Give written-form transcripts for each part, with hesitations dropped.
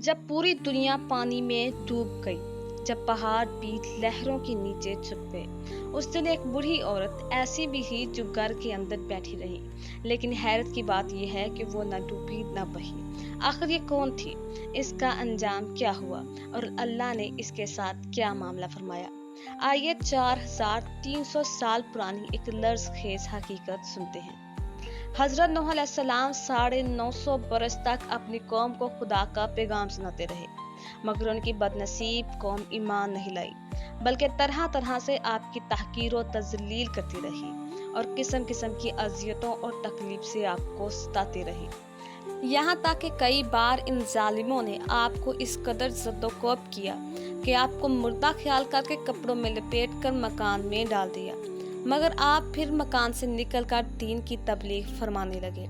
जब पूरी दुनिया पानी में डूब गई, जब पहाड़ भी लहरों के नीचे छुप गए, उस दिन एक बूढ़ी औरत ऐसी भी थी जो घर के अंदर बैठी रही। लेकिन हैरत की बात यह है कि वो न डूबी न बही। आखिर ये कौन थी, इसका अंजाम क्या हुआ और अल्लाह ने इसके साथ क्या मामला फरमाया। आइए 4300 साल पुरानी एक लर्ज़खेज़ हकीकत सुनते हैं। हजरत नूह अलैहिस्सलाम 950 बरस तक अपनी कौम को खुदा का पैगाम सुनाते रहे, मगर उनकी बदनसीब कौम ईमान नहीं लाई, बल्कि तरह तरह से आपकी तहकीर और तजलील करती रही और किस्म किस्म की अजियतों और तकलीफ से आपको सताती रही। यहाँ तक कि कई बार इन जालिमों ने आपको इस कदर ज़द्दोकोब किया कि आपको मुर्दा ख्याल करके कपड़ों में लपेट कर मकान में डाल दिया, मगर आप फिर मकान से निकलकर दीन की तबलीग फरमाने लगे।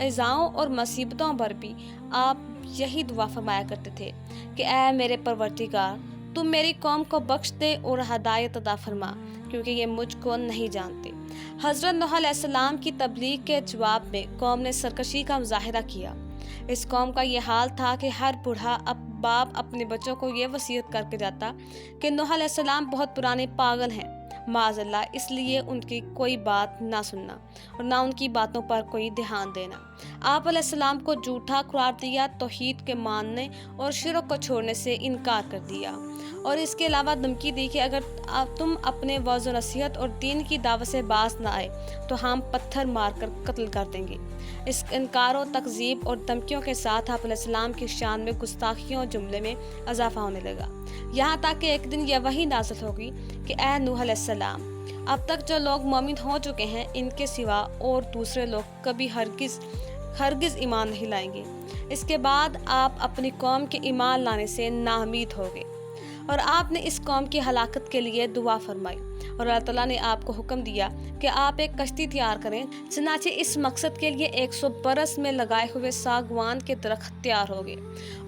इज़ाओं और मुसीबतों पर भी आप यही दुआ फरमाया करते थे कि ऐ मेरे परवरदिगार, तुम मेरी कौम को बख्श दे और हदायत अता फरमा, क्योंकि ये मुझको नहीं जानते। हज़रत नूह अलैहिस्सलाम की तबलीग के जवाब में कौम ने सरकशी का मुजाहिरा किया। इस कौम का ये हाल था कि हर बूढ़ा बाप अपने बच्चों को ये वसीयत करके जाता कि नूह अलैहिस्सलाम बहुत पुराने पागल हैं, माज़अल्लाह, इसलिए उनकी कोई बात ना सुनना और ना उनकी बातों पर कोई ध्यान देना। आप अलैहिस्सलाम को झूठा करार दिया, तौहीद के मानने और शिरक को छोड़ने से इनकार कर दिया और इसके अलावा धमकी दी कि अगर तुम अपने वज़ नसीहत और दीन की दावत से बाज न आए तो हम पत्थर मारकर कत्ल कर देंगे। इस इनकारों, तकज़ीब और धमकियों के साथ आप अलैहिस्सलाम की शान में गुस्ताखियों जुमले में इजाफा होने लगा। यहाँ तक कि एक दिन यह वही नाज़िल होगी कि ऐ नूह अलैहिस्सलाम, अब तक जो लोग मोमिन हो चुके हैं, इनके सिवा और दूसरे लोग कभी हरगिज़ ईमान नहीं लाएंगे। इसके बाद आप अपनी कौम के ईमान लाने से नाउम्मीद हो गए और आपने इस कौम की हलाकत के लिए दुआ फरमाई और अल्लाह ताला ने आपको हुक्म दिया कि आप एक कश्ती तैयार करें। चनाचे इस मकसद के लिए 100 बरस में लगाए हुए सागवान के दरख्त तैयार हो गए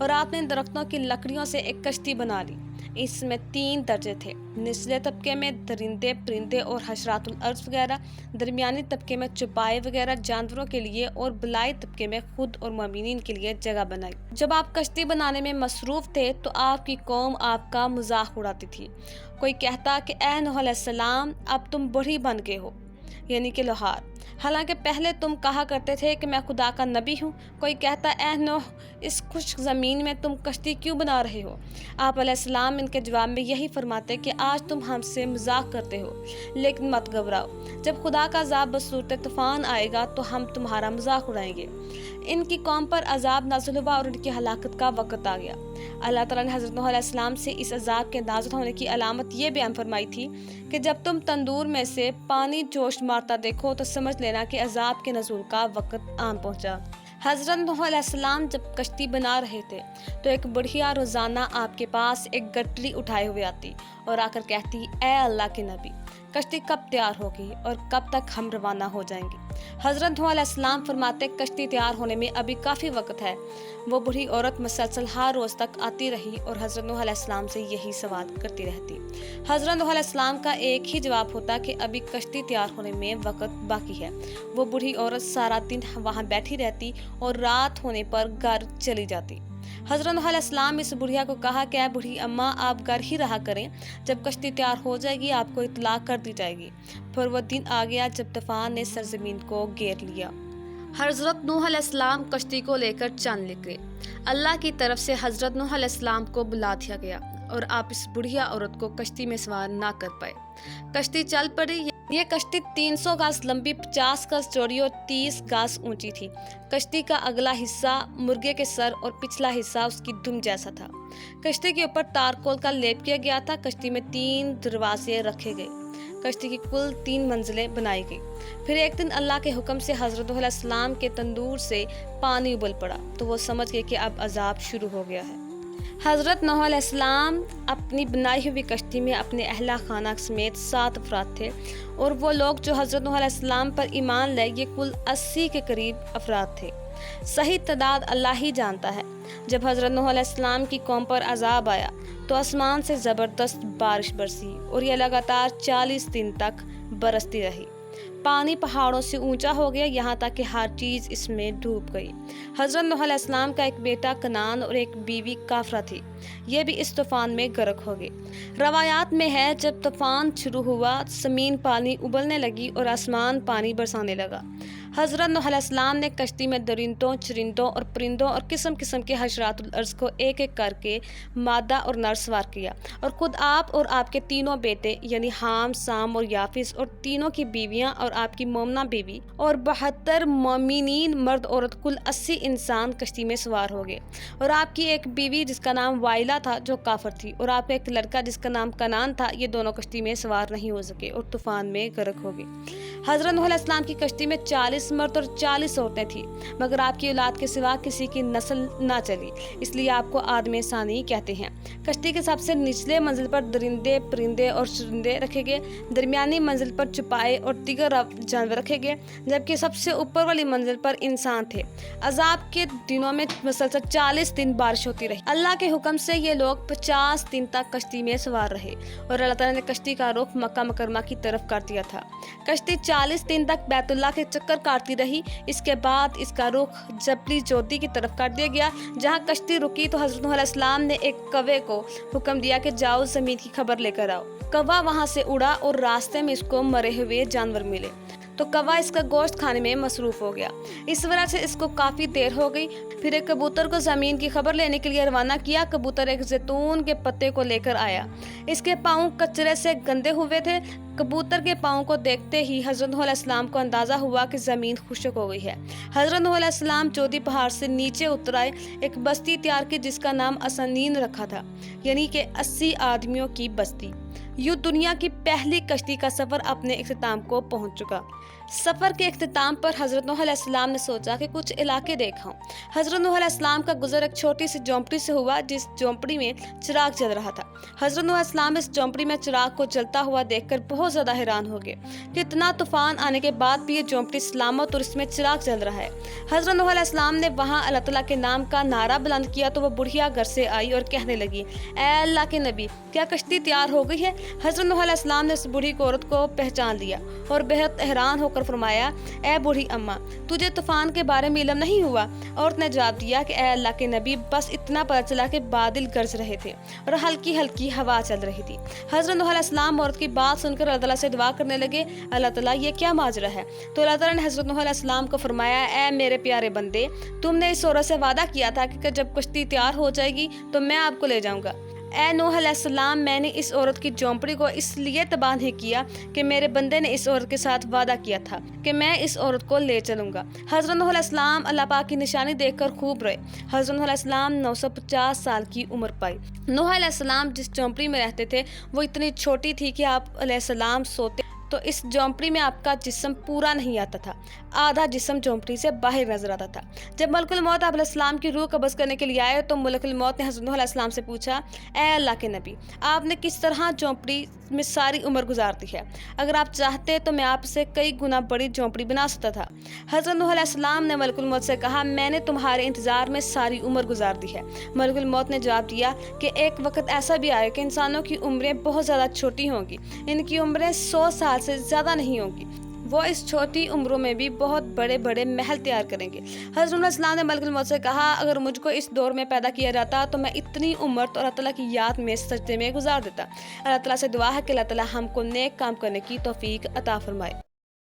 और आपने इन दरख्तों की लकड़ियों से एक कश्ती बना ली। इसमें 3 दर्जे थे, निचले तबके में दरिंदे, परिंदे और हशरातुल अर्ज़ वगैरह, दरमियानी तबके में चौपाए वगैरह जानवरों के लिए और बलाई तबके में खुद और मोमिनीन के लिए जगह बनाई। जब आप कश्ती बनाने में मसरूफ़ थे तो आपकी कौम आपका मजाक उड़ाती थी। कोई कहता कि ऐ नूह अलैहिस्सलाम, अब तुम बूढ़ी बन गए हो, यानी कि लोहार, हालांकि पहले तुम कहा करते थे कि मैं खुदा का नबी हूँ। कोई कहता ऐ नूह, इस खुश्क ज़मीन में तुम कश्ती क्यों बना रहे हो। आप अलैहिस्सलाम इनके जवाब में यही फरमाते कि आज तुम हमसे मजाक करते हो, लेकिन मत घबराओ, जब खुदा का अज़ाब बसूरत तूफ़ान आएगा तो हम तुम्हारा मजाक उड़ाएंगे। इनकी कौम पर अज़ाब नाज़िल हुआ और उनकी हलाकत का वक़्त आ गया। अल्लाह ताला ने हज़रत नूह अलैहिस्सलाम से इस अज़ाब के नाज़िल होने की अलामत ये बयान फरमाई थी कि जब तुम तंदूर में से पानी जोश मारता देखो तो समझ लेना कि अज़ाब के नज़ूल का वक़्त आन पहुँचा। हज़रत नूह अलैहिस्सलाम जब कश्ती बना रहे थे तो एक बुढ़िया रोज़ाना आपके पास एक गठरी उठाए हुए आती और आकर कहती, ऐ अल्लाह के नबी, कश्ती कब तैयार होगी और कब तक हम रवाना हो जाएंगे। हज़रत नूह अलैहिस्सलाम फरमाते, कश्ती तैयार होने में अभी काफ़ी वक्त है। वो बूढ़ी औरत मुसलसल हर रोज़ तक आती रही और हज़रत नूह अलैहिस्सलाम से यही सवाल करती रहती। हज़रत नूह अलैहिस्सलाम का एक ही जवाब होता कि अभी कश्ती तैयार होने में वक्त बाकी है। वो बूढ़ी औरत सारा दिन वहाँ बैठी रहती और रात होने पर घर चली जाती। हज़रत नूह अलैहिस्सलाम इस बुढ़िया को कहा कि बूढ़ी अम्मा, आप घर ही रहा करें, जब कश्ती तैयार हो जाएगी आपको इत्तला कर दी जाएगी। फिर वो दिन आ गया जब तूफान ने सरजमीन को घेर लिया। हज़रत नूह अलैहिस्सलाम कश्ती को लेकर चल निकले। अल्लाह की तरफ से हज़रत नूह अलैहिस्सलाम को बुला दिया गया और आप इस बुढ़िया औरत को कश्ती में सवार ना कर पाए। कश्ती चल पड़ी। ये कश्ती 300 गज लंबी, 50 गज चौड़ी और 30 गज ऊंची थी। कश्ती का अगला हिस्सा मुर्गे के सर और पिछला हिस्सा उसकी दुम जैसा था। कश्ती के ऊपर तारकोल का लेप किया गया था। कश्ती में 3 दरवाजे रखे गए। कश्ती की कुल 3 मंजिलें बनाई गई। फिर एक दिन अल्लाह के हुक्म से हज़रत नूह अलैहिस्सलाम के तंदूर से पानी उबल पड़ा तो वो समझ गए कि अब अजाब शुरू हो गया है। हज़रत नूह अलैहिस्सलाम अपनी बनाई हुई कश्ती में अपने अहला खाना समेत 7 अफराद थे और वो लोग जो हज़रत नूह अलैहिस्सलाम पर ईमान लाए ये कुल 80 के करीब अफराद थे। सही तादाद अल्लाह ही जानता है। जब हज़रत नूह अलैहिस्सलाम की कौम पर अजाब आया तो आसमान से ज़बरदस्त बारिश बरसी और यह लगातार 40 दिन तक बरसती रही। पानी पहाड़ों से ऊंचा हो गया, यहाँ तक कि हर चीज़ इसमें डूब गई। हज़रत नूह अलैहिस्सलाम का एक बेटा कनान और एक बीवी काफरा थी, ये भी इस तूफान में गर्क हो गए। रवायात में है, जब तूफान शुरू हुआ ज़मीन पानी उबलने लगी और आसमान पानी बरसाने लगा। हज़रत नूह अलैहिस्सलाम ने कश्ती में दरिंदों, चरिंदों और परिंदों और किस्म किस्म के हशरातुल अर्ज़ को एक एक करके मादा और नर सवार किया, और खुद आप और आपके तीनों बेटे यानी हाम, साम और याफिस और तीनों की बीवियां और आपकी मोमना बीवी और 72 मोमिनीन मर्द औरत कुल 80 इंसान कश्ती में सवार हो गए। और आपकी एक बीवी जिसका नाम वाइला था जो काफर थी, और आपका एक लड़का जिसका नाम कनान था, ये दोनों कश्ती में सवार नहीं हो सके और तूफान में गर्क हो गए। हज़रत नूह अलैहिस्सलाम की कश्ती में 40 मर्द और 40 औरतें थी, मगर आपकी औलाद के सिवा किसी की नस्ल ना चली, इसलिए आपको आदम सानी कहते हैं। कश्ती के सबसे निचले मंजिल पर दरिंदे, परिंदे और चरिंदे रखे गए, दरमियानी मंजिल पर चुपाए और दीगर जानवर रखे गए, जबकि सबसे ऊपर वाली मंजिल पर इंसान थे। अजाब के दिनों में मुसलसल 40 दिन बारिश होती रही। अल्लाह के हुक्म से ये लोग 50 दिन तक कश्ती में सवार रहे, और अल्लाह ताला ने कश्ती का रुख मक्का मुकरमा की तरफ कर दिया था। कश्ती 40 दिन तक बैतुल्लाह के चक्कर काटती रही। इसके बाद इसका रुख जबली जोती की तरफ कर दिया गया। जहाँ कश्ती रुकी तो हज़रत नूह अलैहिस्सलाम ने एक कौवे को हुक्म दिया कि जाओ ज़मीन की खबर लेकर आओ। कौवा वहाँ से उड़ा और रास्ते में इसको मरे हुए जानवर मिले, तो कौवा इसका गोश्त खाने में मसरूफ हो गया। इस वजह से इसको काफ़ी देर हो गई। फिर एक कबूतर को ज़मीन की खबर लेने के लिए रवाना किया। कबूतर एक जैतून के पत्ते को लेकर आया। इसके पाँव कचरे से गंदे हुए थे। कबूतर के पाँव को देखते ही हज़रत नूह अलैहिस्सलाम को अंदाज़ा हुआ कि ज़मीन खुश्क हो गई है। हज़रत नूह अलैहिस्सलाम चौधी पहाड़ से नीचे उतर आए, एक बस्ती तैयार की जिसका नाम असनीन रखा था, यानी कि 80 आदमियों की बस्ती। यूँ दुनिया की पहली कश्ती का सफ़र अपने इख्तिताम को पहुँच चुका। सफ़र के इख्तिताम पर हज़रत नूह अलैहिस्सलाम ने सोचा कि कुछ इलाके देखाऊं। हज़रत नूह अलैहिस्सलाम का गुज़र एक छोटी सी झोंपड़ी से हुआ, जिस झोंपड़ी में चिराग जल रहा था। हज़रत नूह अलैहिस्सलाम इस झोंपड़ी में चिराग को जलता हुआ देखकर बहुत ज़्यादा हैरान हो गए कि इतना तूफ़ान आने के बाद भी ये झोंपड़ी सलामत और इसमें चिराग जल रहा है। हज़रत नूह अलैहिस्सलाम ने वहाँ अल्लाह ताला के नाम का नारा बुलंद किया तो वह बुढ़िया घर से आई और कहने लगी, ऐ अल्लाह के नबी, क्या कश्ती तैयार हो गई है? हज़रत नूह अलैहिस्सलाम ने उस बूढ़ी औरत को पहचान लिया और बेहद हैरान होकर फरमाया, ए बूढ़ी अम्मा, तुझे तूफान के बारे में इल्म नहीं हुआ? औरत ने जवाब दिया कि ए अल्लाह के नबी, बस इतना पता चला कि बादल गरज रहे थे और हल्की हल्की हवा चल रही थी। हज़रत नूह अलैहिस्सलाम औरत की बात सुनकर अल्लाह ताला से दुआ करने लगे, अल्लाह ताला ये क्या माजरा है? तो अल्लाह ताला ने हज़रत नूह अलैहिस्सलाम को फरमाया, ए मेरे प्यारे बंदे, तुमने इस औरत से वादा किया था कि जब कश्ती तैयार हो जाएगी तो मैं आपको ले जाऊँगा। ए नूह अलैहिस्सलाम, मैंने इस औरत की झोंपड़ी को इसलिए तबाह नहीं किया कि मेरे बंदे ने इस औरत के साथ वादा किया था कि मैं इस औरत को ले चलूँगा। हज़रत नूह अलैहिस्सलाम अल्लाह पाक की निशानी देखकर खूब रोए। हज़रत नूह अलैहिस्सलाम 950 साल की उम्र पाई। नूह अलैहिस्सलाम जिस झोंपड़ी में रहते थे वो इतनी छोटी थी कि आप अलैहिस्सलाम सोते तो इस झोंपड़ी में आपका जिस्म पूरा नहीं आता था, आधा जिस्म झोंपड़ी से बाहर नजर आता था। जब मलकुल मौत आप अलैहिस्सलाम की रूह कब्ज़ करने के लिए आए तो मलकुल मौत ने हज़रत नूह अलैहिस्सलाम से पूछा, ए अल्लाह के नबी, आपने किस तरह झोंपड़ी में सारी उम्र गुजार दी है? अगर आप चाहते तो मैं आपसे कई गुना बड़ी झोंपड़ी बना सकता था। हज़रत नूह अलैहिस्सलाम ने मलकुल मौत से कहा, मैंने तुम्हारे इंतज़ार में सारी उम्र गुजार दी है। मलकुल मौत ने जवाब दिया कि एक वक्त ऐसा भी आए कि इंसानों की उम्रें बहुत ज़्यादा छोटी होंगी, इनकी उम्रें 100 साल से ज़्यादा नहीं होंगी। वो इस छोटी उम्रों में भी बहुत बड़े बड़े महल तैयार करेंगे। हज़रत नूह अलैहिस्सलाम ने मलकुल मौत से कहा, अगर मुझको इस दौर में पैदा किया जाता तो मैं इतनी उम्र तो अल्लाह ताला की याद में सजदे में गुजार देता। अल्लाह ताला से दुआ है कि अल्लाह ताला हमको नेक काम करने की तौफीक अता फरमाए।